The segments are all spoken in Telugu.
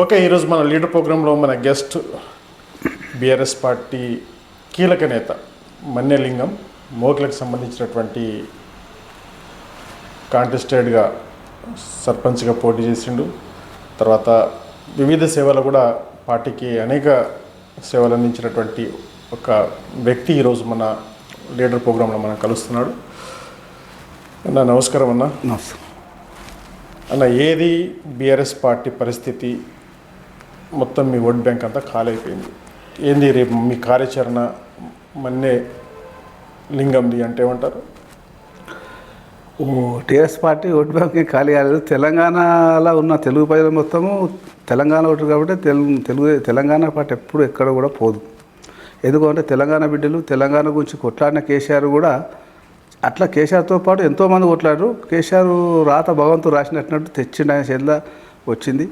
ఓకే, ఈరోజు మన లీడర్ ప్రోగ్రాంలో మన గెస్ట్ బీఆర్ఎస్ పార్టీ కీలక నేత మన్యలింగం మోక్లకు సంబంధించినటువంటి కాంటెస్టెడ్గా సర్పంచ్గా పోటీ చేసిండు. తర్వాత వివిధ సేవలు కూడా పార్టీకి అనేక సేవలు అందించినటువంటి ఒక వ్యక్తి ఈరోజు మన లీడర్ ప్రోగ్రాంలో మనం కలుస్తున్నాడు. అన్న నమస్కారం. నమస్కారం అన్న, ఏది బీఆర్ఎస్ పార్టీ పరిస్థితి? మొత్తం మీ ఓట్ బ్యాంక్ అంతా ఖాళీ అయిపోయింది. ఏంది రేపు మీ కార్యాచరణ? మన్నే లింగంది అంటే ఏమంటారు? టీఆర్ఎస్ పార్టీ ఓటు బ్యాంక్ ఖాళీ కాలేదు. తెలంగాణలో ఉన్న తెలుగు ప్రజలు మొత్తము తెలంగాణ ఓటు కాబట్టి తెలంగాణ పార్టీ ఎప్పుడు ఎక్కడ కూడా పోదు. ఎందుకంటే తెలంగాణ బిడ్డలు తెలంగాణ గురించి కొట్లాడిన కేసీఆర్ కూడా అట్లా కేసీఆర్తో పాటు ఎంతోమంది కొట్లాడారు. కేసీఆర్ రాత భగవంతుడు రాసినట్టు తెచ్చిండు, ఆయన చేతిలో వచ్చింది.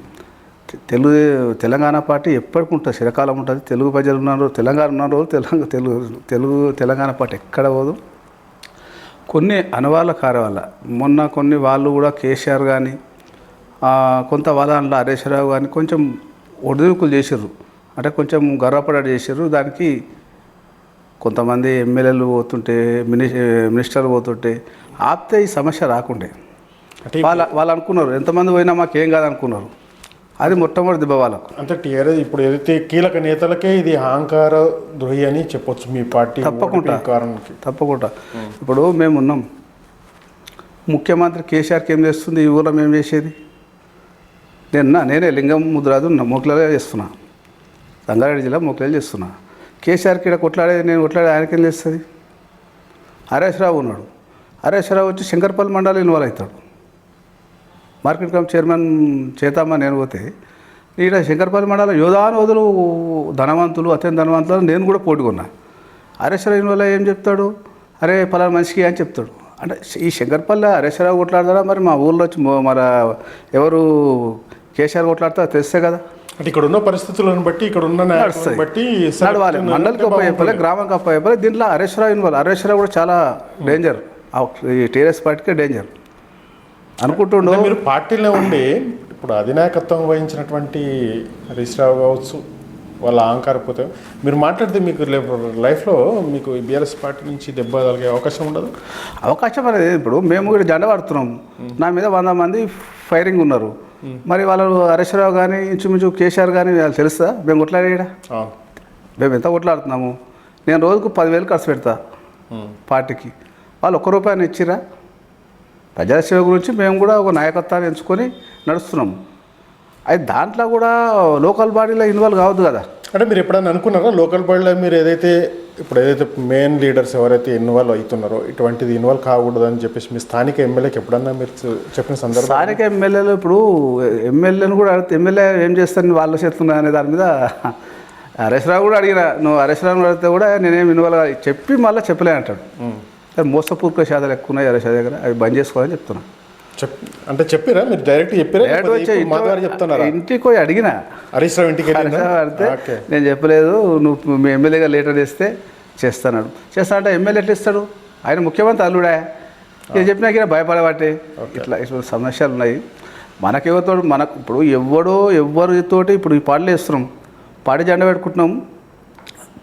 తెలంగాణ పార్టీ ఎప్పటికి ఉంటుంది, చిరకాలం ఉంటుంది. తెలుగు ప్రజలు ఉన్నారు, తెలంగాణ ఉన్న రోజు తెలంగాణ పార్టీ ఎక్కడ పోదు. కొన్ని అనువాళ్ళ కార్యవాళ్ళ మొన్న కొన్ని వాళ్ళు కూడా కేసీఆర్ కానీ కొంత వాళ్ళ హరీశ్రావు కానీ కొంచెం ఒడిదుడుకులు చేసారు, అంటే కొంచెం గర్వపడాడు చేసారు. దానికి కొంతమంది ఎమ్మెల్యేలు పోతుంటే మినిస్టర్లు పోతుంటే ఆపితే ఈ సమస్య రాకుండే వాళ్ళు అనుకున్నారు. ఎంతమంది పోయినా మాకేం కాదనుకున్నారు. అది మొట్టమొదటి దెబ్బ వాళ్ళకు. అంటే టీఆర్ఎస్ ఇప్పుడు ఏదైతే కీలక నేతలకే ఇది అహంకార ద్రోహి అని చెప్పొచ్చు మీ పార్టీ. తప్పకుండా ఇప్పుడు మేము ఉన్నాం. ముఖ్యమంత్రి కేసీఆర్కి ఏం చేస్తుంది, ఈ ఊళ్ళో మేము చేసేది? నేనే లింగం ముద్రాజు మోక్లలో చేస్తున్నా, రంగారెడ్డి జిల్లా మోక్లలో చేస్తున్నా. కేసీఆర్కి ఇక్కడ నేను కొట్లాడేది ఆయనకేం చేస్తుంది? హరీశ్రావు ఉన్నాడు, హరీశ్రావు వచ్చి శంకర్పల్లి మండలం ఇన్వాల్వ్ అవుతాడు. మార్కెట్ కమిటీ చైర్మన్ చేతామా నేను పోతే ఇక్కడ శంకర్పల్లి మండలం యోధానోదులు ధనవంతులు, అత్యంత ధనవంతులు, నేను కూడా పోటీకున్నా. హరీశ్రావు వల్ల ఏం చెప్తాడు, అరే పలానా మనిషికి అని చెప్తాడు. అంటే ఈ శంకర్పల్లి హరీశ్రావు కొట్లాడతారా? మరి మా ఊళ్ళో వచ్చి మరి ఎవరు కేసీఆర్ కొట్లాడతారో తెలిస్తే కదా. అంటే ఇక్కడ ఉన్న పరిస్థితులను బట్టి, ఇక్కడ ఉన్న బట్టి నడవాలి. మండలికి అప్ప చెప్పాలి, గ్రామానికి అప్ప చెప్పాలి. దీంట్లో హరీశ్రావు ఇన్వాల్వ్. హరీశ్రావు కూడా చాలా డేంజర్, ఈ టీఆర్ఎస్ పార్టీకే డేంజర్ అనుకుంటుండో. మీరు పార్టీలో ఉండి ఇప్పుడు అధినాయకత్వం వహించినటువంటి హరీశ్రావు కావచ్చు, వాళ్ళ అహంకారపోతే మీరు మాట్లాడితే మీకు లైఫ్లో మీకు బీఆర్ఎస్ పార్టీ నుంచి దెబ్బ తగిలే అవకాశం ఉండదు? అవకాశం అనేది ఇప్పుడు మేము కూడా జెండా పడుతున్నాం, నా మీద 100 మంది ఫైరింగ్ ఉన్నారు. మరి వాళ్ళు హరీశ్రావు కానీ ఇంచుమించు కేసీఆర్ కానీ వాళ్ళు తెలుస్తా మేము కొట్లాడేడా? మేము ఎంత కొట్లాడుతున్నాము? నేను రోజుకు 10,000 ఖర్చు పెడతా పార్టీకి. వాళ్ళు ₹1 ఇచ్చిరా? ప్రజాసేవ గురించి మేము కూడా ఒక నాయకత్వాన్ని ఎంచుకొని నడుస్తున్నాము. అయితే దాంట్లో కూడా లోకల్ బాడీలో ఇన్వాల్వ్ కావద్దు కదా. అంటే మీరు ఎప్పుడైనా అనుకున్నారా లోకల్ బాడీలో మీరు ఏదైతే మెయిన్ లీడర్స్ ఎవరైతే ఇన్వాల్వ్ అవుతున్నారో ఇటువంటిది ఇన్వాల్వ్ కాకూడదు అని చెప్పేసి మీ స్థానిక ఎమ్మెల్యేకి ఎప్పుడన్నా మీరు చెప్పిన సందర్భం? స్థానిక ఎమ్మెల్యేలు ఇప్పుడు ఎమ్మెల్యేను కూడా అడిగితే ఎమ్మెల్యే ఏం చేస్తాను వాళ్ళు చేస్తున్నా అనే దాని మీద హరీశ్రావు కూడా అడిగిన, నువ్వు హరీశ్రావు అడిగితే కూడా నేనేం ఇన్వాల్వ్ చెప్పి మళ్ళీ చెప్పలే అంటాడు. మోసపూర్వక శాతాలు ఎక్కువ ఉన్నాయి హరీశ్రావు దగ్గర, అవి బంద్ చేసుకోవాలని చెప్తున్నా. అంటే చెప్పారా మీరు? డైరెక్ట్ చెప్పారా? ఇంటికి పోయి అడిగిన హరీశ్రావు ఇంటికి అడిగితే నేను చెప్పలేదు, నువ్వు మీ ఎమ్మెల్యేగా లెటర్ ఇస్తే చేస్తాడు. అంటే ఎమ్మెల్యే ఎట్లా ఇస్తాడు? ఆయన ముఖ్యమంత్రి అల్లుడా? నేను చెప్పినాక భయపడబట్టే ఇట్లా సమస్యలు ఉన్నాయి. మనకెవరితో ఇప్పుడు ఎవరితోటి ఇప్పుడు ఈ పాటలు వేస్తున్నాం, పాడి జెండా పెట్టుకుంటున్నాం,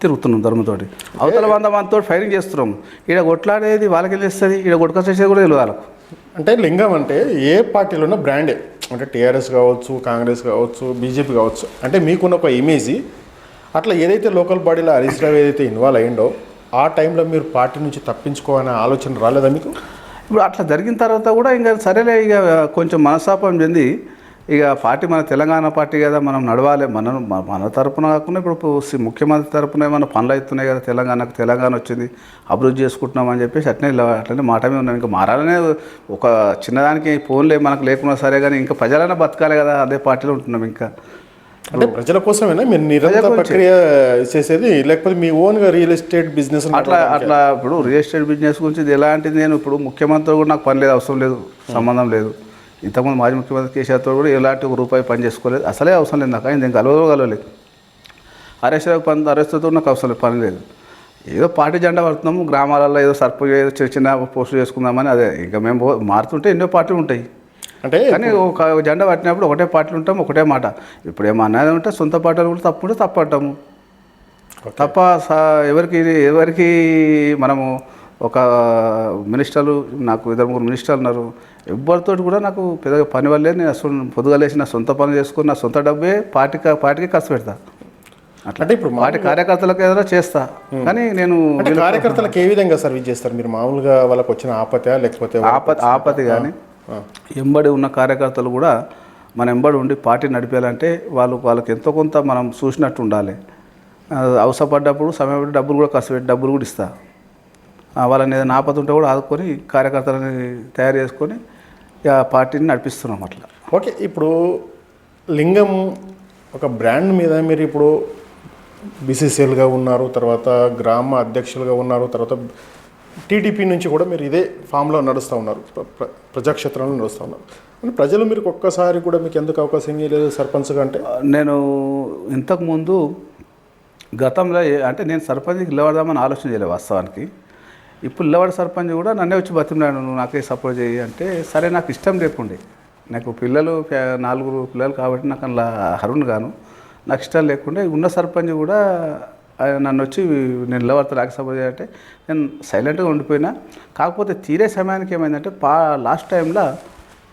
తిరుగుతున్నాం ధర్మంతోటి. అవతల 100 మందితో ఫైరింగ్ చేస్తున్నాం. ఈడ కొట్లాడేది వాళ్ళకి తెలుస్తుంది, ఈడ కొట్టుకొచ్చేది కూడా తెలియదు వాళ్ళకు. అంటే లింగం అంటే ఏ పార్టీలో ఉన్న బ్రాండే, అంటే టీఆర్ఎస్ కావచ్చు, కాంగ్రెస్ కావచ్చు, బీజేపీ కావచ్చు, అంటే మీకున్న ఒక ఇమేజ్. అట్లా ఏదైతే లోకల్ బాడీలో హరీశ్రావు ఏదైతే ఇన్వాల్వ్ అయ్యిండో ఆ టైంలో మీరు పార్టీ నుంచి తప్పించుకోవాలనే ఆలోచన రాలేదా మీకు? ఇప్పుడు అట్లా జరిగిన తర్వాత కూడా ఇంకా సరేలే, ఇక కొంచెం మనస్తాపం చెంది ఇక పార్టీ మన తెలంగాణ పార్టీ కదా, మనం నడవాలి. మన తరపున కాకుండా ఇప్పుడు ముఖ్యమంత్రి తరపున ఏమైనా పనులు అవుతున్నాయి కదా, తెలంగాణ వచ్చింది, అభివృద్ధి చేసుకుంటున్నామని చెప్పేసి అట్లనే మాట మీద ఉన్నాను. ఇంకా మారాలనే ఒక చిన్నదానికి ఫోన్లే మనకు లేకున్నా సరే, కానీ ఇంకా ప్రజలైనా బతకాలి కదా, అదే పార్టీలో ఉంటున్నాం. ఇంకా అంటే ప్రజల కోసమేనా మీరు నిరంతర ప్రక్రియ చేసేది, లేకపోతే మీ ఓన్గా రియల్ ఎస్టేట్ బిజినెస్? అట్లా ఇప్పుడు రియల్ ఎస్టేట్ బిజినెస్ గురించి ఎలాంటిది, నేను ఇప్పుడు ముఖ్యమంత్రి కూడా నాకు పని లేదు, అవసరం లేదు, సంబంధం లేదు. ఇంతకుముందు మాజీ ముఖ్యమంత్రి కేసీఆర్తో కూడా ఎలాంటి ₹1 పని చేసుకోలేదు, అసలే అవసరం లేదు నాకు. ఆయన కలవలేదు. హరీశ్రావుతో నాకు అవసరం పని లేదు. ఏదో పార్టీ జెండా పడుతున్నాము, గ్రామాలలో ఏదో సర్పంచ్ ఏదో చిన్న పోస్టులు చేసుకుందామని. అదే ఇంకా మేము మారుతుంటే ఎన్నో పార్టీలు ఉంటాయి. అంటే కానీ ఒక జెండా పట్టినప్పుడు ఒకటే పార్టీలు ఉంటాం, ఒకటే మాట. ఇప్పుడు ఏమన్నా ఉంటే సొంత పార్టీలు కూడా తప్పు ఉంటే తప్పు అంటాము తప్ప ఎవరికి మనము ఒక మినిస్టర్లు, నాకు 2-3 మినిస్టర్లు ఉన్నారు, ఎవరితో కూడా నాకు పెద్దగా పని వల్లే నేను పొద్దుగలేసి నా సొంత పనులు చేసుకుని నా సొంత డబ్బే పార్టీకి ఖర్చు పెడతా. అట్లా అంటే ఇప్పుడు పార్టీ కార్యకర్తలకు ఏదైనా చేస్తా, కానీ నేను కార్యకర్తలకు ఏ విధంగా సర్వీస్ చేస్తారు మీరు? మామూలుగా వాళ్ళకి వచ్చిన ఆపత్తి లేకపోతే ఆపత్తి కానీ ఎంబడి ఉన్న కార్యకర్తలు కూడా మన ఎంబడి ఉండి పార్టీ నడిపేయాలంటే వాళ్ళకి ఎంతో కొంత మనం చూసినట్టు ఉండాలి. అవసరపడ్డప్పుడు సమయం పడి డబ్బులు కూడా ఖర్చు పెట్టి డబ్బులు కూడా ఇస్తా. వాళ్ళని ఏదైనా ఆపద ఉంటే కూడా ఆదుకొని కార్యకర్తలని తయారు చేసుకొని పార్టీని నడిపిస్తున్నాం అట్లా. ఓకే, ఇప్పుడు లింగం ఒక బ్రాండ్ మీద మీరు ఇప్పుడు బీసీసీఎల్గా ఉన్నారు, తర్వాత గ్రామ అధ్యక్షులుగా ఉన్నారు, తర్వాత టీడీపీ నుంచి కూడా మీరు ఇదే ఫామ్లో నడుస్తూ ఉన్నారు, ప్రజాక్షేత్రంలో నడుస్తూ ఉన్నారు. అంటే ప్రజలు మీరు ఒక్కసారి కూడా మీకు ఎందుకు అవకాశం ఇవ్వలేదు సర్పంచ్గా? అంటే నేను ఇంతకుముందు గతంలో అంటే నేను సర్పంచ్కి నిలబడదామని ఆలోచన చేయలేదు వాస్తవానికి. ఇప్పుడు నిలబడ సర్పంచ్ కూడా నన్నే వచ్చి బతిమలాడు, నువ్వు నాకే సపోర్ట్ చేయి అంటే, సరే నాకు ఇష్టం లేకుండే, నాకు 4 పిల్లలు కాబట్టి నాకు అలా అరుణ్ గాను నాకు ఇష్టం లేకుండే. ఉన్న సర్పంచ్ కూడా నన్ను వచ్చి నేను నిలబడతా నాకు సపోర్ట్ చేయాలంటే నేను సైలెంట్గా ఉండిపోయినా. కాకపోతే తీరే సమయానికి ఏమైందంటే లాస్ట్ టైంలో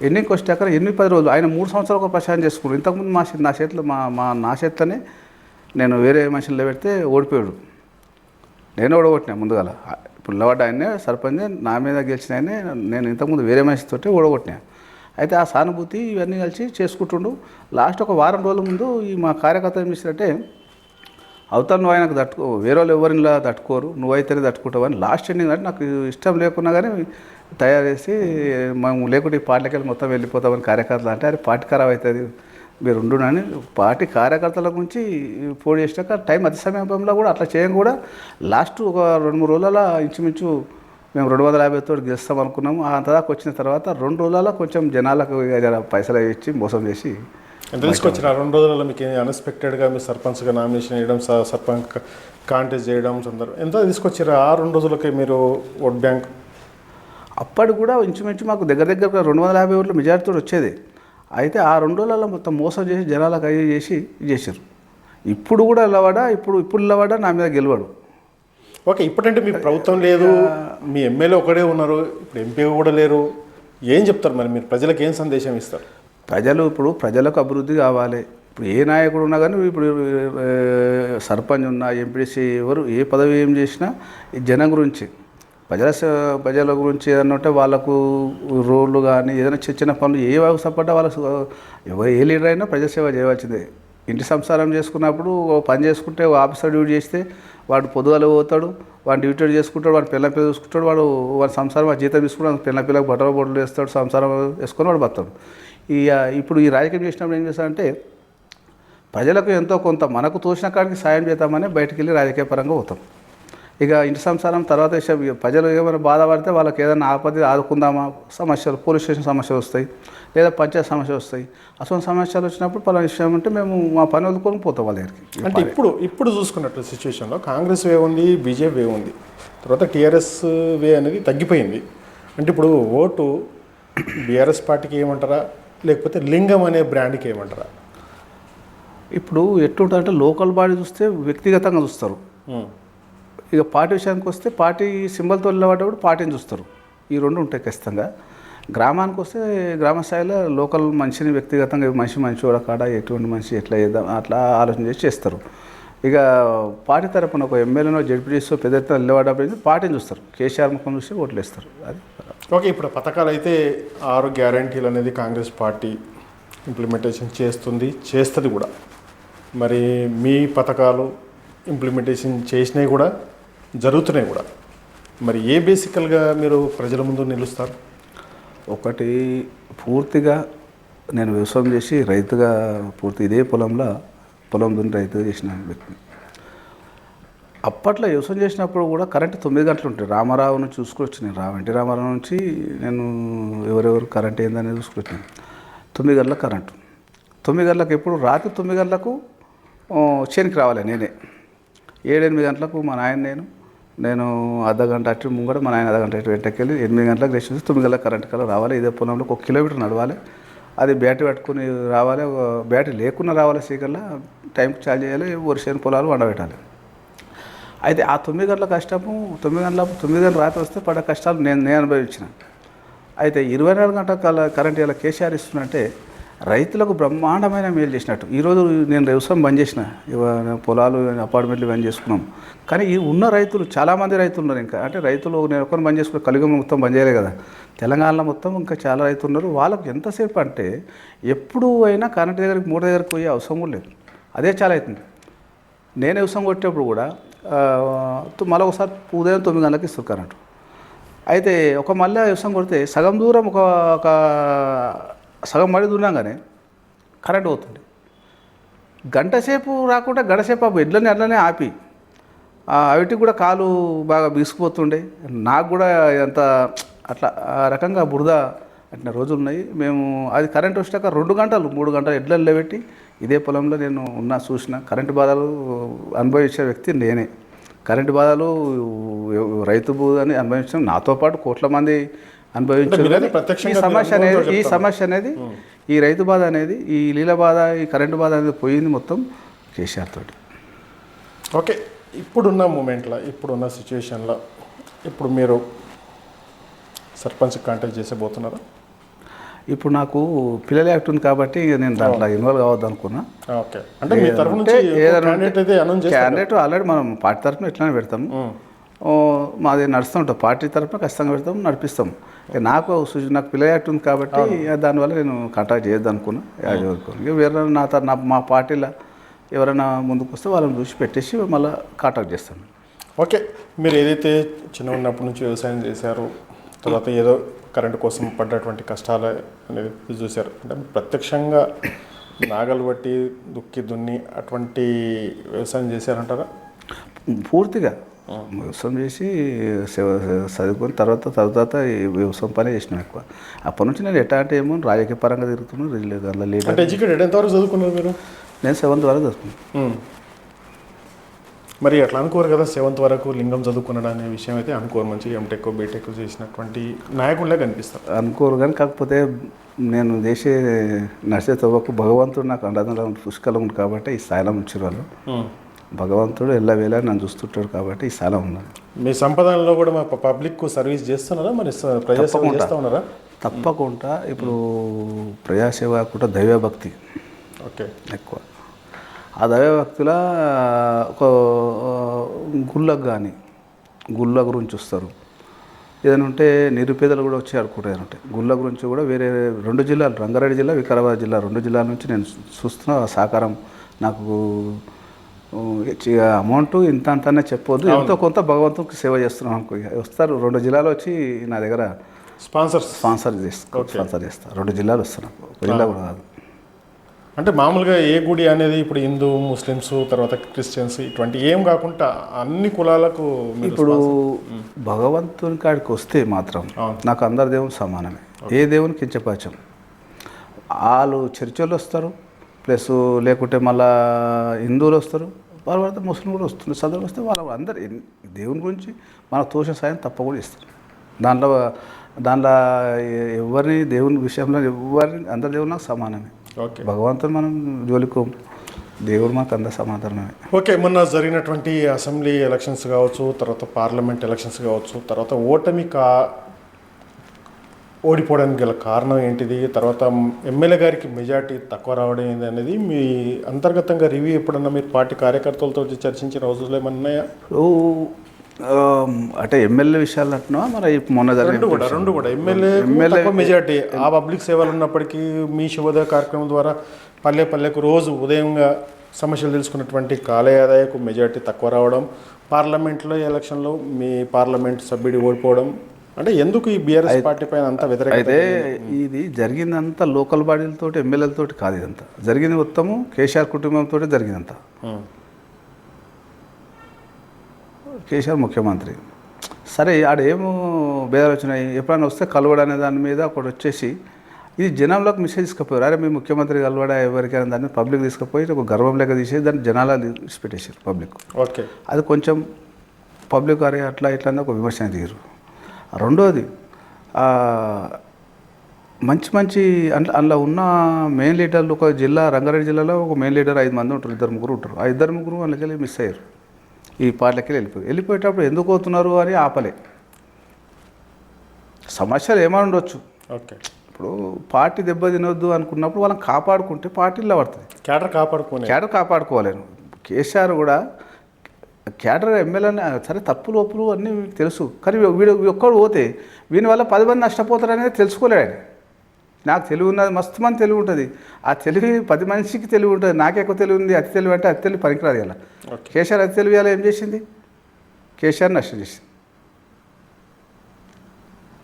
ఎన్నికకి వచ్చాక 8-10 రోజులు ఆయన 3 సంవత్సరాలు ఒక ప్రచారం చేసుకున్నాడు. ఇంతకుముందు నా చేతిలోనే నేను వేరే మనుషుల్లో పెడితే ఓడిపోయాడు, నేను ఓడగొట్టినా ముందుగాల. ఇప్పుడు నిలబడ్డ ఆయనే సర్పంచ్, నా మీద గెలిచిన ఆయనే, నేను ఇంతకుముందు వేరే మనిషితోటి ఓడగొట్టినా. అయితే ఆ సానుభూతి ఇవన్నీ కలిసి చేసుకుంటుండు. లాస్ట్ ఒక వారం రోజుల ముందు ఈ మా కార్యకర్త ఏం చేశారంటే, అవతల నువ్వు ఆయనకు వేరే వాళ్ళు ఎవరిలా తట్టుకోరు, నువ్వైతేనే తట్టుకుంటావు అని లాస్ట్ ఎండింగ్ అంటే నాకు ఇష్టం లేకున్నా కానీ తయారు చేసి మేము లేకుంటే ఈ పార్టీకి వెళ్ళి మొత్తం వెళ్ళిపోతామని కార్యకర్తలు అంటే, అది పార్టీ ఖరాబ్ అవుతుంది మీరు ఉండునని పార్టీ కార్యకర్తల గురించి పోటీ చేసినాక టైం అతి సమయంలో కూడా అట్లా చేయం కూడా లాస్ట్ ఒక 2-3 రోజుల ఇంచుమించు మేము 250 తోటి గెలుస్తాం అనుకున్నాము. అంతదాకా వచ్చిన తర్వాత 2 రోజులలో కొంచెం జనాలకు పైసలు ఇచ్చి మోసం చేసి ఎంత తీసుకొచ్చిన 2 రోజులలో మీకు అన్ఎక్స్పెక్టెడ్గా మీరు సర్పంచ్గా నామినేషన్ వేయడం, సర్పంచ్ కాంటెస్ట్ చేయడం సందర్భం ఎంత తీసుకొచ్చారు? ఆ 2 రోజులకి మీరు ఓట్ బ్యాంక్ అప్పటి కూడా ఇంచుమించు మాకు దగ్గర 250 ఓట్ల మెజారిటీ వచ్చేది. అయితే ఆ 2 రోజులలో మొత్తం మోసం చేసి జనాలకు అయ్యి చేసి చేశారు. ఇప్పుడు కూడా ఇప్పుడు నిలబడా నా మీద గెలవాడు. ఓకే, ఇప్పుడంటే మీ ప్రభుత్వం లేదు, మీ ఎమ్మెల్యే ఒకడే ఉన్నారు, ఇప్పుడు ఎంపీ కూడా లేరు, ఏం చెప్తారు మరి మీరు? ప్రజలకు ఏం సందేశం ఇస్తారు? ప్రజలకు అభివృద్ధి కావాలి. ఇప్పుడు ఏ నాయకుడు ఉన్నా కానీ ఇప్పుడు సర్పంచ్ ఉన్నా ఎంపీడీసీ ఎవరు ఏ పదవి ఏం చేసినా ఈ జనం గురించి ప్రజల గురించి ఏదన్నా ఉంటే వాళ్ళకు రోడ్లు కానీ ఏదైనా చిన్న పనులు ఏ అవసరపడ్డా వాళ్ళకు ఏ లీడర్ అయినా ప్రజాసేవ చేయవలసిందే. ఇంటి సంసారం చేసుకున్నప్పుడు పని చేసుకుంటే ఆఫీసర్ డ్యూటీ చేస్తే వాడు పొద్దుగాల పోతాడు, వాడు డ్యూటీ చేసుకుంటాడు, వాడు పిల్ల చూసుకుంటాడు, వాడి సంసారం జీతం తీసుకుంటాడు, పిల్లలకు బట్టలు వేస్తాడు, సంసారం వేసుకొని వాడు బతాడు. ఇప్పుడు ఈ రాజకీయం చేసినప్పుడు ఏం చేస్తాడంటే ప్రజలకు ఎంతో కొంత మనకు తోచిన కాడికి సాయం చేద్దామని బయటికి వెళ్ళి రాజకీయ పరంగా పోతాం. ఇక ఇంటి సంసారం తర్వాత ప్రజలు ఏమైనా బాధపడితే వాళ్ళకి ఏదైనా ఆపద ఆదుకుందామా, సమస్యలు పోలీస్ స్టేషన్ సమస్యలు వస్తాయి, లేదా పంచాయతీ సమస్యలు వస్తాయి. అసలు సమస్యలు వచ్చినప్పుడు పలానా విషయం అంటే మేము మా పని వదులుకొని పోతాం వాళ్ళ దగ్గరికి. అంటే ఇప్పుడు చూసుకున్నట్టు సిచ్యువేషన్లో కాంగ్రెస్ వే ఉంది, బీజేపీ వే ఉంది, తర్వాత టీఆర్ఎస్ వే అనేది తగ్గిపోయింది. అంటే ఇప్పుడు ఓటు బీఆర్ఎస్ పార్టీకి ఏమంటారా, లేకపోతే లింగం అనే బ్రాండ్కి ఏమంటారా? ఇప్పుడు ఎట్లుంటుందంటే లోకల్ బాడీ చూస్తే వ్యక్తిగతంగా చూస్తారు, ఇక పార్టీ విషయానికి వస్తే పార్టీ సింబల్తో వెళ్ళేటప్పుడు పార్టీని చూస్తారు. ఈ 2 ఉంటాయి ఖచ్చితంగా. గ్రామానికి వస్తే గ్రామ స్థాయిలో లోకల్ మనిషిని వ్యక్తిగతంగా మనిషి కూడా కాడ ఎటువంటి మనిషి ఎట్లా చేద్దాం అట్లా ఆలోచన చేసి చేస్తారు. ఇక పార్టీ తరపున ఒక ఎమ్మెల్యేనో జడ్పీటీసో పెద్ద ఎత్తున వెళ్ళేటప్పుడు పార్టీని చూస్తారు, కేసీఆర్ ముఖం చూసి ఓట్లు వేస్తారు. అది ఓకే, ఇప్పుడు పథకాలు అయితే 6 గ్యారంటీలు అనేది కాంగ్రెస్ పార్టీ ఇంప్లిమెంటేషన్ చేస్తుంది కూడా. మరి మీ పథకాలు ఇంప్లిమెంటేషన్ చేసినవి కూడా జరుగుతున్నాయి కూడా. మరి ఏ బేసికల్గా మీరు ప్రజల ముందు నిలుస్తారు? ఒకటి పూర్తిగా నేను వ్యవసాయం చేసి రైతుగా పూర్తి ఇదే పొలం దున్ని రైతుగా చేసిన వ్యక్తి. అప్పట్లో వ్యవసాయం చేసినప్పుడు కూడా కరెంటు 9 గంటలు ఉంటుంది. రామారావు నుంచి చూసుకొచ్చి నేను ఎన్టీ రామారావు నుంచి నేను ఎవరెవరు కరెంట్ ఏందనేది చూసుకొచ్చాను. 9 గంటల కరెంటు, 9 గంటలకు ఎప్పుడు రాత్రి 9 గంటలకు చేనికి రావాలి నేనే, 7-8 గంటలకు మా నాయన నేను అర్ధగంట అటు ముంగడ మా నాయన అర్ధగంట అటు వెంటకెళ్ళి 8 గంటలకు రెస్ట్ చేసి 9 గంటలకు కరెంట్ కల్లా రావాలి. ఇదే పొలంలో 1 కిలోమీటర్ నడవాలి. అది బ్యాటరీ పట్టుకుని రావాలి. బ్యాటరీ లేకుండా రావాలి. సీకల్లా టైంకి చార్జ్ చేయాలి. వరిసేను పొలాలు వండబెట్టాలి. అయితే ఆ 9 గంటల కష్టము 9 గంటల రాత్రి వస్తే పడ్డ కష్టాలు నేను అనుభవించిన. అయితే 24 గంటల కరెంట్ ఇలా కేసీఆర్ ఇస్తున్నట్టే రైతులకు బ్రహ్మాండమైన మేలు చేసినట్టు. ఈరోజు నేను వ్యవసాయం బంద్ చేసిన, పొలాలు అపార్ట్మెంట్లు బంద్ చేసుకున్నాం. కానీ ఈ ఉన్న రైతులు చాలామంది రైతులు ఉన్నారు. ఇంకా అంటే రైతులు నేను ఒక్కరిని బంద్ చేసుకుని కలిగం మొత్తం బంద్ చేయలే కదా, తెలంగాణలో మొత్తం ఇంకా చాలా రైతులు ఉన్నారు. వాళ్ళకి ఎంతసేపు అంటే ఎప్పుడు అయినా కరెంట్ దగ్గరికి మూడు దగ్గరికి పోయే అవసరం కూడా లేదు. అదే చాలా అవుతుంది. నేను వ్యవసాయం కొట్టేప్పుడు కూడా మళ్ళీ ఒకసారి ఉదయం 9 గంటలకు ఇస్తారు కరెంటు. అయితే ఒక మళ్ళీ వ్యవసాయం కొడితే సగం దూరం ఒక సగం మడి దూరంగానే కరెంట్ పోతుంది. గంటసేపు రాకుండా గంటసేపు ఎడ్లని అట్లనే ఆపి అవిటికి కూడా కాలు బాగా బీసుకుపోతుండే. నాకు కూడా ఎంత అట్లా ఆ రకంగా బురద అట్లా రోజులు ఉన్నాయి. మేము అది కరెంట్ వచ్చాక 2 గంటలు 3 గంటలు ఎడ్లలో పెట్టి ఇదే పొలంలో నేను చూసిన కరెంటు బాధలు అనుభవించే వ్యక్తి నేనే. కరెంటు బాధలు రైతు అని అనుభవించడం నాతో పాటు కోట్ల మంది అనుభవించారు. ఈ సమస్య అనేది ఈ రైతు బాధ అనేది ఈ నీళ్ళ బాధ ఈ కరెంటు బాధ అనేది పోయింది మొత్తం కేసీఆర్ తోటి. ఓకే, ఇప్పుడున్న మూమెంట్లో ఇప్పుడున్న సిచ్యువేషన్లో ఇప్పుడు మీరు సర్పంచ్ కాంటాక్ట్ చేసేబోతున్నారా? ఇప్పుడు నాకు పిల్లల యాక్ట్ ఉంది కాబట్టి నేను దాంట్లో ఇన్వాల్వ్ కావద్దు అనుకున్నా. ఓకే, అంటే మీ తరఫు నుంచి క్యాండిడేట్ ఆల్రెడీ మనం పార్టీ తరఫున ఎట్లనే పెడతాము. మాది నడుస్తుంటాం, పార్టీ తరఫున ఖచ్చితంగా పెడతాం, నడిపిస్తాం. నాకు పిల్లల యాక్ట్ ఉంది కాబట్టి దానివల్ల నేను కాంటాక్ట్ చేయొద్దు అనుకున్నా. ఇక వేరే మా పార్టీలో ఎవరైనా ముందుకు వస్తే వాళ్ళని చూసి పెట్టేసి మళ్ళీ కాంటాక్ట్ చేస్తాను. ఓకే, మీరు ఏదైతే చిన్న ఉన్నప్పటి నుంచి వ్యవసాయం చేశారు, తర్వాత ఏదో కరెంటు కోసం పడ్డటువంటి కష్టాలు అనేది చూశారు, అంటే ప్రత్యక్షంగా నాగలు బట్టి దుక్కి దున్ని అటువంటి వ్యవసాయం చేశారంటారా? పూర్తిగా వ్యవసాయం చేసి చదువుకొని తర్వాత ఈ వ్యవసాయం పనే చేసినాం ఎక్కువ. అప్పటి నుంచి నేను ఎట్లా అంటే ఏమో రాజకీయ పరంగా తిరుగుతున్నాను. దానిలో అంటే ఎడ్యుకేటెడ్ ఎంతవరకు చదువుకున్నారు మీరు? నేను 7th వరకు చదువుకున్నాను. మరి అట్లా అనుకోరు కదా, 7th వరకు లింగం చదువుకున్నాడు అనే విషయం అయితే అనుకోరు. మంచిగా ఎంటెక్ బీటెక్ చేసినటువంటి నాయకుడిలా కనిపిస్తారు. అనుకోరు కానీ కాకపోతే నేను చేసే నడిచే తవ్వకు భగవంతుడు నాకు అండదండ పుష్కలం ఉంది కాబట్టి ఈ స్థాయిలో ఉంచారు వాళ్ళు. భగవంతుడు ఎల్లవేళ నన్ను చూస్తుంటాడు కాబట్టి ఈ స్థాయిలో ఉన్నాను. మీ సంపాదనలో కూడా మా పబ్లిక్ సర్వీస్ చేస్తున్నారా? మరి ప్రజాసేవ చేస్తూ ఉన్నారా? తప్పకుండా. ఇప్పుడు ప్రజాసేవ కూడా దైవభక్తి ఓకే ఎక్కువ. ఆ దైవభక్తిలో ఒక గుళ్ళకు కానీ గుళ్ళ గురించి వస్తారు. ఏదైనా ఉంటే నిరుపేదలు కూడా వచ్చి ఆడుకుంటారు. అంటే గుళ్ళ గురించి కూడా వేరే 2 జిల్లాలు, రంగారెడ్డి జిల్లా, వికారాబాద్ జిల్లా, 2 జిల్లాల నుంచి నేను చూస్తున్న సహకారం. నాకు అమౌంట్ ఇంత అంతనే చెప్పొద్దు, ఎంతో కొంత భగవంతునికి సేవ చేస్తున్నాం అనుకో. వస్తారు 2 జిల్లాలు వచ్చి నా దగ్గర స్పాన్సర్ చేస్తారు. 2 జిల్లాలు వస్తున్నాం, ఒక జిల్లా కూడా కాదు. అంటే మామూలుగా ఏ గుడి అనేది ఇప్పుడు హిందూ, ముస్లిమ్స్, తర్వాత క్రిస్టియన్స్ ఇటువంటి ఏం కాకుండా అన్ని కులాలకు ఇప్పుడు భగవంతుని కాడికి వస్తే మాత్రం నాకు అందరి దేవుని సమానమే. ఏ దేవుని కించపరచం. వాళ్ళు చర్చలు వస్తారు, ప్లస్ లేకుంటే మళ్ళా హిందువులు వస్తారు, తర్వాత ముస్లిం కూడా వస్తుంది. చదువులు వస్తే వాళ్ళ అందరు దేవుని గురించి మన తోచిన సాయం తప్పకుండా ఇస్తారు. దాంట్లో ఎవరిని దేవుని విషయంలో ఎవరిని అందరి దేవుడు నాకు సమానమే. ఓకే, భగవంతుడు మనం జోలికో, దేవుడు మాకు అందరు సమాధానమే. ఓకే, మొన్న జరిగినటువంటి అసెంబ్లీ ఎలక్షన్స్ కావచ్చు, తర్వాత పార్లమెంట్ ఎలక్షన్స్ కావచ్చు, తర్వాత ఓడిపోవడానికి గల కారణం ఏంటిది, తర్వాత ఎమ్మెల్యే గారికి మెజార్టీ తక్కువ రావడం ఏంది అనేది మీ అంతర్గతంగా రివ్యూ ఎప్పుడన్నా మీరు పార్టీ కార్యకర్తలతో చర్చించిన రోజులు ఏమన్నా ఉన్నాయా? అంటే ఎమ్మెల్యే విషయాలు అంటున్నా మరి మొన్న రెండు కూడా ఎమ్మెల్యే మెజార్టీ ఆ పబ్లిక్ సేవలు ఉన్నప్పటికీ మీ శుభోదయ కార్యక్రమం ద్వారా పల్లెకు రోజు ఉదయంగా సమస్యలు తెలుసుకున్నటువంటి కాలయాదాయకు మెజార్టీ తక్కువ రావడం, పార్లమెంట్లో ఎలక్షన్లో మీ పార్లమెంట్ సభ్యుడు ఓడిపోవడం, అంటే ఎందుకు ఈ బీఆర్ఎస్ పార్టీ పైన అంత వ్యతిరేకత? అయితే ఇది జరిగిందంతా లోకల్ బాడీలతో ఎమ్మెల్యేలతో కాదు. ఇదంతా జరిగింది మొత్తము కేసీఆర్ కుటుంబంతో జరిగిందంతా. కేసీఆర్ ముఖ్యమంత్రి, సరే ఆడేమో భేదాలు వచ్చినాయి. ఎప్పుడైనా వస్తే కలవడం అనే దాని మీద ఒకటి వచ్చేసి ఇది జనంలోకి మెసేజ్ తీసుకుపోయారు. అరే మీ ముఖ్యమంత్రి కలవడా ఎవరికైనా దాన్ని పబ్లిక్ తీసుకుపోయి ఒక గర్వం లెక్క తీసేసి దాన్ని జనాలు తీసిపెట్టేసారు పబ్లిక్. ఓకే, అది కొంచెం పబ్లిక్ అరే అట్లా ఇట్లా అని ఒక విమర్శన తీరు. రెండోది మంచి అంటే అందులో ఉన్న మెయిన్ లీడర్లు ఒక జిల్లా రంగారెడ్డి జిల్లాలో ఒక మెయిన్ లీడర్ 5 మంది ఉంటారు, 2-3 ఉంటారు. ఆ 2-3 వాళ్ళకి మిస్ అయ్యారు, ఈ పార్టీలకి వెళ్ళిపోయేటప్పుడు ఎందుకు పోతున్నారు అని ఆపలే. సమస్యలు ఏమైనా ఉండొచ్చు, ఓకే. ఇప్పుడు పార్టీ దెబ్బ తినొద్దు అనుకున్నప్పుడు వాళ్ళని కాపాడుకుంటే పార్టీలో పడుతుంది. క్యాడర్ కాపాడుకోలేను. కేసీఆర్ కూడా క్యాడర్ ఎమ్మెల్యేని సరే తప్పులు ఒప్పులు అన్నీ తెలుసు, కానీ వీడు ఒక్కడు పోతే వీని వల్ల 10 మంది నష్టపోతారు అనేది తెలుసుకోలేడు ఆయన. నాకు తెలివి ఉన్నది, మస్తు మంది తెలివి ఉంటుంది, ఆ తెలివి 10 మనిషికి తెలివి ఉంటుంది. నాకు ఎక్కువ తెలివి ఉంది, అతి తెలివి అంటే అతి తెలివి పనికిరాదు. ఇలా కేసీఆర్ అతి తెలివి అలా ఏం చేసింది, కేసీఆర్ నష్టం చేసింది.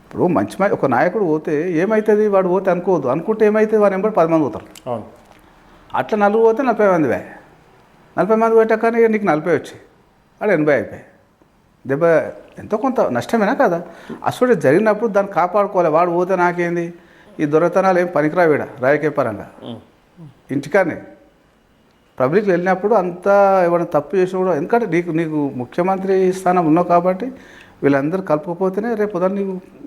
ఇప్పుడు ఒక నాయకుడు పోతే ఏమవుతుంది, వాడు పోతే అనుకోవద్దు, అనుకుంటే ఏమవుతుంది, వాడు ఎంబడి 10 మంది పోతారు. అట్లా 4 పోతే 40 మంది 40 మంది పోయాక కానీ నీకు 40 వచ్చాయి, వాడు 80 అయిపోయాయి. దెబ్బ ఎంతో కొంత నష్టమేనా కదా. అసలు జరిగినప్పుడు దాన్ని కాపాడుకోవాలి. వాడు పోతే నాకేంది, ఈ దొరతనాలు ఏం పనికిరావిడ రాజకీయ పరంగా. ఇంటికానే పబ్లిక్లో వెళ్ళినప్పుడు అంతా ఏమైనా తప్పు చేసిన కూడా, ఎందుకంటే నీకు ముఖ్యమంత్రి స్థానం ఉన్నావు కాబట్టి వీళ్ళందరూ కలుపుకపోతేనే రేపు ఉదయం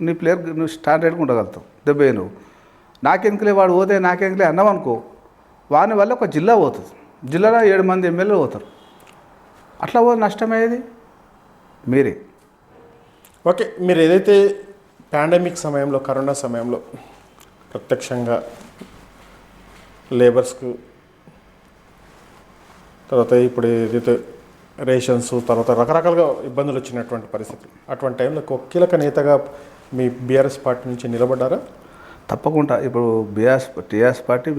నీ ప్లేయర్ నువ్వు స్టాండర్డ్గా ఉండగలుగుతావు. దెబ్బే నువ్వు నాకెందుకులే వాడు పోతే నాకెందుకులే అన్నావు అనుకో, వాని వల్ల ఒక జిల్లా పోతుంది, జిల్లాలో 7 మంది ఎమ్మెల్యేలు పోతారు. అట్లా పోతే నష్టమయ్యేది మీరే. ఓకే, మీరు ఏదైతే పాండమిక్ సమయంలో, కరోనా సమయంలో ప్రత్యక్షంగా లేబర్స్కు, తర్వాత ఇప్పుడు ఏదైతే రేషన్స్, తర్వాత రకరకాలుగా ఇబ్బందులు వచ్చినటువంటి పరిస్థితులు, అటువంటి టైంలో ఒక కీలక నేతగా మీ బీఆర్ఎస్ పార్టీ నుంచి నిలబడ్డారా? తప్పకుండా. ఇప్పుడు టీఆర్ఎస్ పార్టీ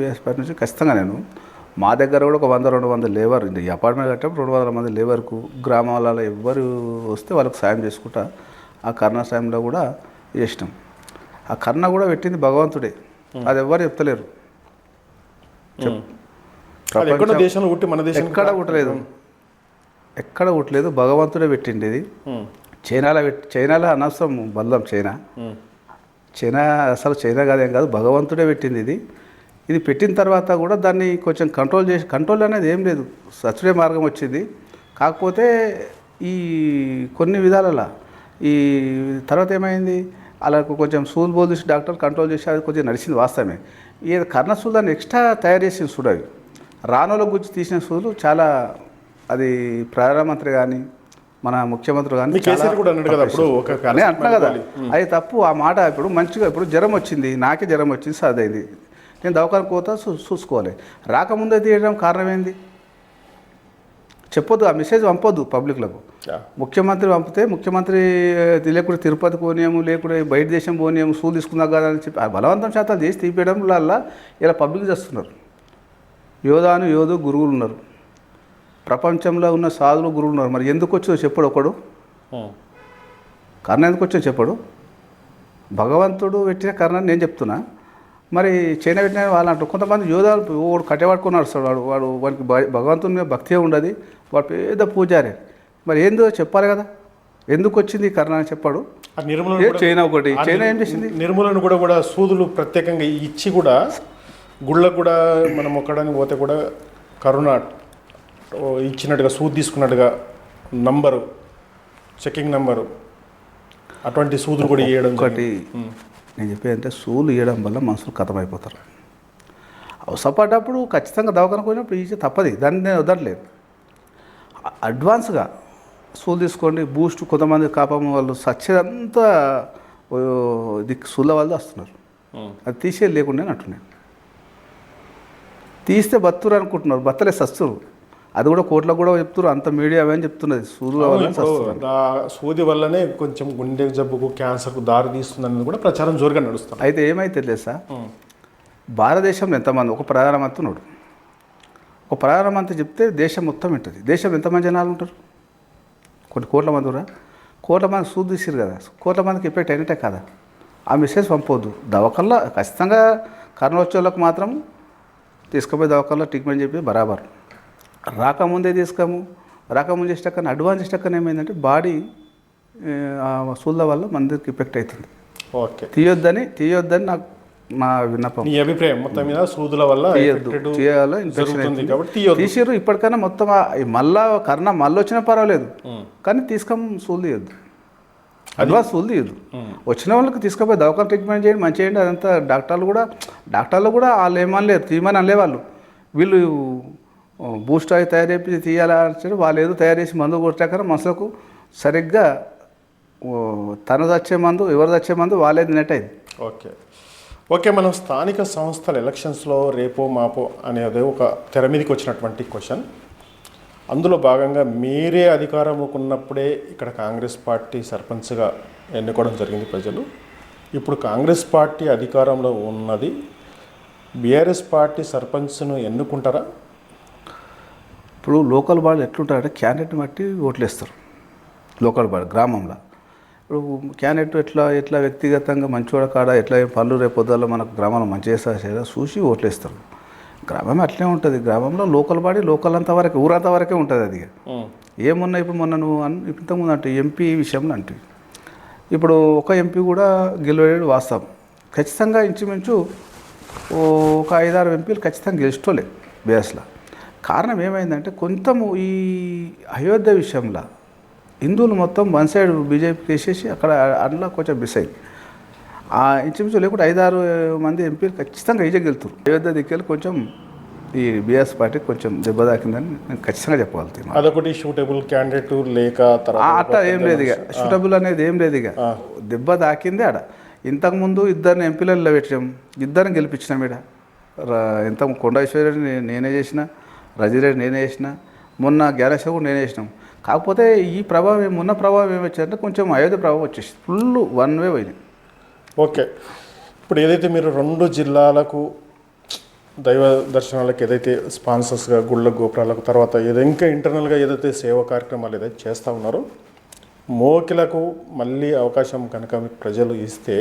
నుంచి ఖచ్చితంగా నేను, మా దగ్గర కూడా ఒక 100-200 లేబర్, ఈ అపార్ట్మెంట్ కట్టేప్పుడు 200 మంది లేబర్కు గ్రామాలలో ఎవరు వస్తే వాళ్ళకి సాయం చేసుకుంటా ఆ కరోనా టైంలో కూడా చేసినాం. ఆ కరోనా కూడా పెట్టింది భగవంతుడే, అది ఎవ్వరు చెప్తలేరు. ఎక్కడ పుట్టలేదు, భగవంతుడే పెట్టింది ఇది. చైనాలో అనవసరం బల్లం, చైనా అసలు చైనా కాదేం కాదు, భగవంతుడే పెట్టింది ఇది. ఇది పెట్టిన తర్వాత కూడా దాన్ని కొంచెం కంట్రోల్ అనేది ఏం లేదు, సచ్చుడే మార్గం వచ్చింది. కాకపోతే ఈ కొన్ని విధాలలో ఈ తర్వాత ఏమైంది, అలా కొంచెం సూలు బోల్ చేసి డాక్టర్ కంట్రోల్ చేసి అది కొంచెం నడిచింది వాస్తవమే. ఈ కర్ణ సూలు దాన్ని ఎక్స్ట్రా తయారు చేసిన సూడు, అవి రానుల గురించి తీసిన సూలు చాలా, అది ప్రధానమంత్రి కానీ మన ముఖ్యమంత్రి కానీ నేను అంటున్నా కదా, అది తప్పు ఆ మాట. ఇప్పుడు మంచిగా ఇప్పుడు జ్వరం వచ్చింది, నాకే జ్వరం వచ్చింది, సర్దైంది, నేను దవాఖానకు పోతా చూసుకోవాలి. రాకముందే తీయడం కారణం ఏంది చెప్పొద్దు, ఆ మెసేజ్ పంపొద్దు పబ్లిక్లకు. ముఖ్యమంత్రి పంపితే ముఖ్యమంత్రి లేకుండా తిరుపతి పోనీయము, లేకుండా బయట దేశం పోనీయము, సూలు తీసుకున్నా కదా అని చెప్పి బలవంతం శాతాలు చేసి తీపియడం వల్ల ఇలా పబ్లిక్ చేస్తున్నారు. యోధు గురువులు ఉన్నారు, ప్రపంచంలో ఉన్న సాధులు గురువులు ఉన్నారు. మరి ఎందుకు వచ్చో చెప్పడు ఒకడు, కర్ణ ఎందుకు వచ్చో చెప్పడు. భగవంతుడు పెట్టిన కర్ణని నేను చెప్తున్నా, మరి చైనా పెట్టిన వాళ్ళు అంటారు. కొంతమంది యోధాలు వాడు కట్టెవాడుకున్నాడు సార్, వాడికి భగవంతుని మీద భక్తి ఉండదు, వాడు పెద్ద పూజారి. మరి ఏందో చెప్పాలి కదా, ఎందుకు వచ్చింది కర్ణ అని చెప్పాడు. చైనా ఒకటి, చైనా ఏం చేసింది, నిర్మూలన కూడా సూదులు ప్రత్యేకంగా ఇచ్చి కూడా గుళ్ళకు కూడా మనం ఒక్కడానికి పోతే కూడా కరోనా ఇచ్చినట్టుగా సూది తీసుకున్నట్టుగా నంబరు, చెకింగ్ నంబరు, అటువంటి సూదులు కూడా ఇవ్వడం. ఒకటి నేను చెప్పేదంటే సూలు ఇవ్వడం వల్ల మనుషులు కథమైపోతారు. అవసరపడ్డప్పుడు ఖచ్చితంగా దవాఖానకు పోయినప్పుడు ఇచ్చే తప్పది, దాన్ని నేను వదలలేదు. అడ్వాన్స్గా సూలు తీసుకోండి, బూస్ట్. కొంతమంది కాపం వాళ్ళు సచ్చేదంతా సూళ్ళ వాళ్ళు వస్తున్నారు, అది తీసేది లేకుండా అంటున్నాను. తీస్తే బతురు అనుకుంటున్నారు, బత్తలే సస్తురు. అది కూడా కోట్లకు కూడా చెప్తున్నారు, అంత మీడియా అని చెప్తున్నది. సూది వల్లనే కొంచెం గుండె జబ్బుకు, క్యాన్సర్కు దారి తీస్తుందని కూడా ప్రచారం జోరుగా నడుస్తుంది. అయితే ఏమైతే తెలుసా, భారతదేశంలో ఎంతమంది, ఒక ప్రధానమంత్రి ఉన్నాడు, ఒక ప్రధానమంత్రి చెప్తే దేశం మొత్తం వింటుంది. దేశం ఎంతమంది జనాలు ఉంటారు, కొన్ని కోట్ల మంది కూడా. కోట్ల మంది సూది తీసిరు కదా, కోట్ల మందికి ఎఫెక్ట్ అయినట్టే కదా. ఆ మెసేజ్ పంపవద్దు. దవాఖానలో ఖచ్చితంగా కరోనా వచ్చే వాళ్ళకు మాత్రం తీసుకుపోయి దవాఖానలో ట్రీట్మెంట్ చెప్పి బరాబర్. రాకముందే తీసుకోము, రాకముందు చేసేటక్కడ అడ్వాన్స్ చేసేటక్కడ ఏమైందంటే బాడీ సూళ్ళ వల్ల మందికి ఎఫెక్ట్ అవుతుంది. ఓకే, తీయొద్దని నాకు నా విన్నపం. నీ అభిప్రాయం మొత్తం మీద సూదుల వల్ల affected చేయాలి ఇన్ఫెక్షన్ జరుగుతుంది కాబట్టి తీయొద్దు. తీసిర్రు. ఇప్పటికైనా మొత్తం మళ్ళా కరోనా మళ్ళీ వచ్చినా పర్వాలేదు, కానీ సూలు తీయద్దు, అడ్వాన్స్ సూలు తీయద్దు. వచ్చిన వాళ్ళకి తీసుకుపోయి దవాఖాన ట్రీట్మెంట్ చేయండి, మంచిగా చేయండి. అదంతా డాక్టర్లు కూడా వాళ్ళు ఏమనలేరు, తీయమని అనలే వాళ్ళు. వీళ్ళు బూస్ట్ అవి తయారు చేసి తీయాలని వాళ్ళు ఏదో తయారు చేసి మందు కొట్టాక మనుషులకు సరిగ్గా తను తెచ్చే మందు ఎవరు తెచ్చే మందు వాళ్ళే తినట్టు అయింది. ఓకే, మనం స్థానిక సంస్థల ఎలక్షన్స్లో రేపో మాపో అనేది ఒక తెర మీదకి వచ్చినటువంటి క్వశ్చన్. అందులో భాగంగా మీరే అధికారంలోకి ఉన్నప్పుడే ఇక్కడ కాంగ్రెస్ పార్టీ సర్పంచ్గా ఎన్నుకోవడం జరిగింది ప్రజలు. ఇప్పుడు కాంగ్రెస్ పార్టీ అధికారంలో ఉన్నది, బీఆర్ఎస్ పార్టీ సర్పంచ్ను ఎన్నుకుంటారా? ఇప్పుడు లోకల్ బాడీ ఎట్లుంటారంటే క్యాండిడేట్ని బట్టి ఓట్లు వేస్తారు. లోకల్ బాడీ గ్రామంలో ఇప్పుడు క్యాండిడేట్ ఎట్లా వ్యక్తిగతంగా మంచివాడ కాడ ఎట్లా పనులు రేపొద్దుల్లో మనకు గ్రామంలో మంచి చేస్తా చూసి ఓట్లు వేస్తారు. గ్రామం అట్లే ఉంటుంది. గ్రామంలో లోకల్ బాడీ లోకల్ అంత వరకే, ఊరంత వరకే ఉంటుంది. అది ఏమున్నా ఇప్పుడు మొన్న నువ్వు ఇంతకుముందు అంటే ఎంపీ విషయంలో అంటే ఇప్పుడు ఒక ఎంపీ కూడా గెలవలేడు వాస్తవం. ఖచ్చితంగా ఇంచుమించు ఒక 5-6 ఎంపీలు ఖచ్చితంగా గెలిచోలే బేస్లో. కారణం ఏమైందంటే కొంచెము ఈ అయోధ్య విషయంలో హిందువులు మొత్తం వన్ సైడ్ బీజేపీకి వేసేసి అక్కడ అందులో కొంచెం మిస్ అయింది. ఆ ఇంచుమించు లేకుంటే 5-6 మంది ఎంపీలు ఖచ్చితంగా ఈజీగా గెలుతారు. అయోధ్య దిక్కెళ్ళి కొంచెం ఈ బీఆర్ఎస్ పార్టీకి కొంచెం దెబ్బ తాకిందని నేను ఖచ్చితంగా చెప్పగలుగుతాను. అదొకటి షూటబుల్ క్యాండిడేట్ లేక అట్లా ఏం లేదు, ఇక షూటబుల్ అనేది ఏం లేదు. ఇక దెబ్బ తాకింది ఆడ. ఇంతకుముందు 2 ఎంపీలలో పెట్టాం, 2 గెలిపించినాం. ఇక్కడ ఇంత కొండేశ్వరి నేనే చేసిన, రజిరెడ్డి నేనే చేసిన, మొన్న జ్ఞానేశ్వర్ కూడా నేనే చేసినాం. కాకపోతే ఈ ప్రభావం ఉన్న ప్రభావం ఏమొచ్చిందంటే కొంచెం అయోధ్య ప్రభావం వచ్చేసి ఫుల్ వన్ వే పోయింది. ఓకే, ఇప్పుడు ఏదైతే మీరు 2 జిల్లాలకు దైవ దర్శనాలకు ఏదైతే స్పాన్సర్స్గా గుళ్ళ గోపురాలకు తర్వాత ఇంకా ఇంటర్నల్గా ఏదైతే సేవా కార్యక్రమాలు ఏదైతే చేస్తూ ఉన్నారో మోకిలకు మళ్ళీ అవకాశం కనుక మీకు ప్రజలు ఇస్తే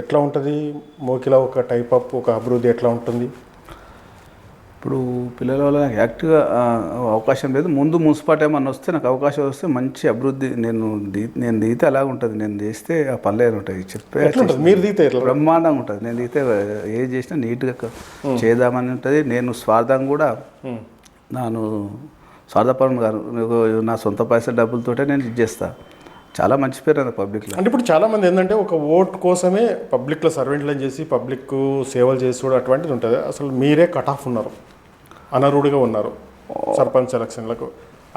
ఎట్లా ఉంటుంది? మోకిల ఒక టైప్ ఆఫ్ ఒక అభివృద్ధి ఎట్లా ఉంటుంది? ఇప్పుడు పిల్లల వల్ల నాకు యాక్టివ్గా అవకాశం లేదు. ముందు మున్సిపాలిటీ ఏమన్నా వస్తే నాకు అవకాశం వస్తే మంచి అభివృద్ధి నేను దిగితే అలాగ ఉంటుంది. నేను చేస్తే ఆ పనులు ఉంటాయి చెప్పే మీరు దిగితే బ్రహ్మాండంగా ఉంటుంది. నేను దిగితే ఏది చేసినా నీట్గా చేద్దామని ఉంటుంది. నేను స్వార్థం కూడా నేను స్వార్థపరం గారు నా సొంత పైసల డబ్బులతోటే నేను ఇది చేస్తాను. చాలా మంచి పేరు అది పబ్లిక్లో. అంటే ఇప్పుడు చాలామంది ఏంటంటే ఒక ఓట్ కోసమే పబ్లిక్లో సర్వెంట్లను చేసి పబ్లిక్ సేవలు చేసి కూడా అటువంటిది ఉంటుంది. అసలు మీరే కట్ ఆఫ్ ఉన్నారు, అనర్హుడిగా ఉన్నారు సర్పంచ్ ఎలక్షన్లకు.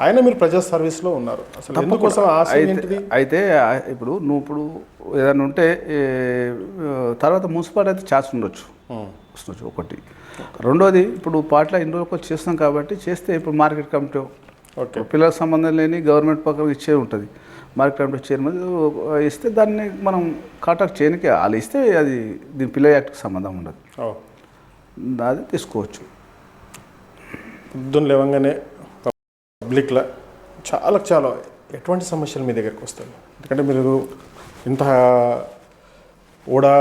ఆయన మీరు ప్రజా సర్వీస్లో ఉన్నారు. అసలు ఎందుకోసం అయితే ఇప్పుడు నువ్వు ఏదైనా ఉంటే తర్వాత మున్సిపాలిటీ అయితే ఛాన్స్ ఉండొచ్చు ఒకటి. రెండోది ఇప్పుడు పార్టీలో ఇన్ని రోజులకు చేస్తాం కాబట్టి చేస్తే ఇప్పుడు మార్కెట్ కమిటీ ఓకే పిల్లలకు సంబంధం లేని గవర్నమెంట్ పక్కన ఇచ్చే ఉంటుంది. మార్కెట్ కమిటీ చైర్మన్ ఇస్తే దాన్ని మనం కాంటాక్ట్ చేయడానికి వాళ్ళు ఇస్తే అది దీని పిల్ల యాక్ట్కి సంబంధం ఉండదు, అది తీసుకోవచ్చు. పొద్దున్న లేవగానే పబ్లిక్లో చాలా ఎటువంటి సమస్యలు మీ దగ్గరికి వస్తాయి? ఎందుకంటే మీరు ఇంత ఓడా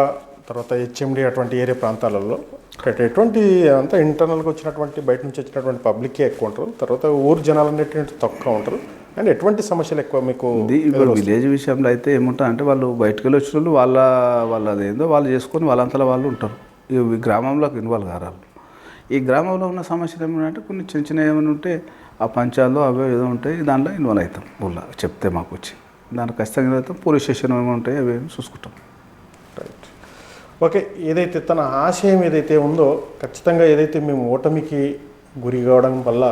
తర్వాత హెచ్ఎండి అటువంటి ఏరియా ప్రాంతాలలో ఎటువంటి అంతా ఇంటర్నల్గా వచ్చినటువంటి బయట నుంచి వచ్చినటువంటి పబ్లిక్కే ఎక్కువ ఉంటారు, తర్వాత ఊరు జనాలు అనేటువంటి తక్కువ ఉంటారు. అండ్ ఎటువంటి సమస్యలు ఎక్కువ మీకు? విలేజ్ విషయంలో అయితే ఏముంటుంది అంటే వాళ్ళు బయటకు వెళ్ళి వచ్చిన వాళ్ళు వాళ్ళది ఏందో వాళ్ళు చేసుకొని వాళ్ళంతలో వాళ్ళు ఉంటారు. ఈ గ్రామంలోకి ఇన్వాల్వ్ కారాలు. ఈ గ్రామంలో ఉన్న సమస్యలు ఏమంటే కొన్ని చిన్న ఏమైనా ఉంటే ఆ పంచాలు అవే ఏదో ఉంటాయి, దాంట్లో ఇన్వాల్వ్ అవుతాం. ఊళ్ళో చెప్తే మాకు వచ్చి దానికి ఖచ్చితంగా అవుతాం. పోలీస్ స్టేషన్ ఏమైనా ఉంటాయి అవి చూసుకుంటాం. Right, okay. ఏదైతే తన ఆశయం ఏదైతే ఉందో ఖచ్చితంగా ఏదైతే మేము ఓటమికి గురి కావడం వల్ల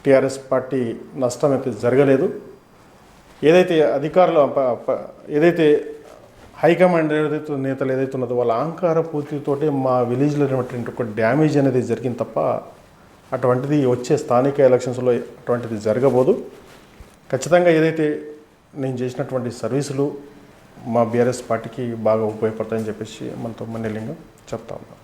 టీఆర్ఎస్ పార్టీ నష్టం అయితే జరగలేదు. ఏదైతే అధికారులు ఏదైతే హైకమాండ్ ఏదైతే నేతలు ఏదైతే ఉన్నదో వాళ్ళ అహంకార పూర్తితోటి మా విలేజ్లో ఉన్నటువంటి ఒక డ్యామేజ్ అనేది జరిగింది తప్ప అటువంటిది వచ్చే స్థానిక ఎలక్షన్స్లో అటువంటిది జరగబోదు. ఖచ్చితంగా ఏదైతే నేను చేసినటువంటి సర్వీసులు మా బీఆర్ఎస్ పార్టీకి బాగా ఉపయోగపడతాయని చెప్పేసి మనతో మన్యలింగం చెప్తా ఉన్నాం.